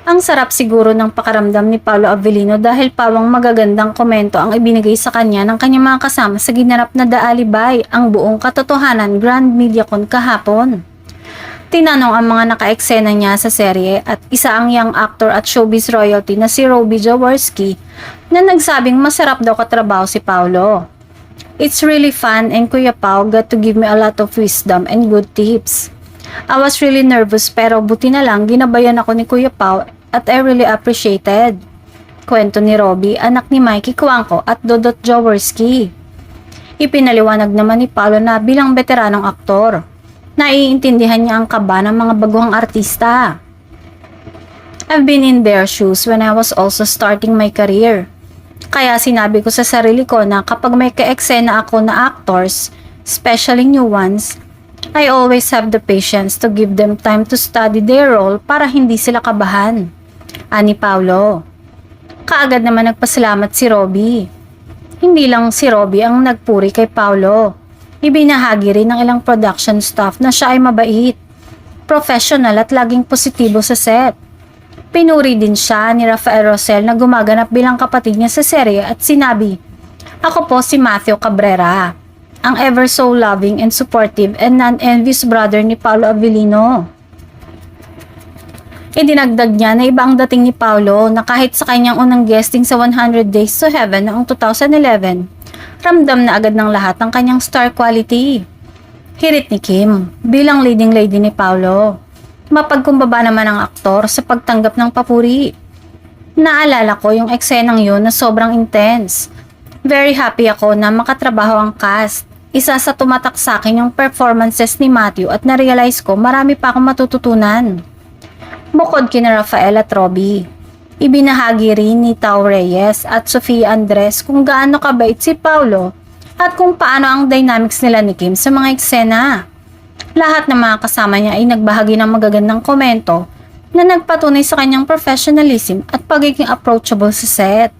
Ang sarap siguro ng pakaramdam ni Paolo Avellino dahil pawang magagandang komento ang ibinigay sa kanya ng kanyang mga kasama sa ginarap na The Alibay, ang buong katotohanan Grand Mediacon kahapon. Tinanong ang mga naka-eksena niya sa serye at isa ang young actor at showbiz royalty na si Robbie Jaworski na nagsabing masarap daw katrabaho si Paolo. It's really fun and Kuya Pao got to give me a lot of wisdom and good tips. I was really nervous pero buti na lang ginabayan ako ni Kuya Pao at I really appreciated. Kwento ni Robbie, anak ni Mikey Cuangco at Dodot Jaworski. Ipinaliwanag naman ni Paolo na bilang veteranong aktor, naiintindihan niya ang kaba ng mga baguhang artista. I've been in their shoes when I was also starting my career. Kaya sinabi ko sa sarili ko na kapag may ka-eksena ako na actors, especially new ones, I always have the patience to give them time to study their role para hindi sila kabahan. Ani Paolo. Kaagad naman nagpasalamat si Robbie. Hindi lang si Robbie ang nagpuri kay Paolo. Ibinahagi rin ng ilang production staff na siya ay mabait, professional at laging positibo sa set. Pinuri din siya ni Rafael Rosel na gumaganap bilang kapatid niya sa serye at sinabi, "Ako po si Matthew Cabrera, ang ever so loving and supportive and non-envious brother ni Paolo Avellino." Idinagdag niya na iba ang dating ni Paolo na kahit sa kanyang unang guesting sa 100 Days to Heaven noong 2011, ramdam na agad ng lahat ang kanyang star quality. Hirit ni Kim bilang leading lady ni Paolo. Mapagkumbaba naman ang aktor sa pagtanggap ng papuri. Naalala ko yung eksenang yun na sobrang intense. Very happy ako na makatrabaho ang cast. Isa sa tumatak sa akin yung performances ni Matthew at na-realize ko marami pa akong matututunan. Bukod kina Rafael at Robbie, ibinahagi rin ni Tao Reyes at Sofia Andres kung gaano kabait si Paolo at kung paano ang dynamics nila ni Kim sa mga eksena. Lahat ng mga kasama niya ay nagbahagi ng magagandang komento na nagpatunay sa kanyang professionalism at pagiging approachable sa set.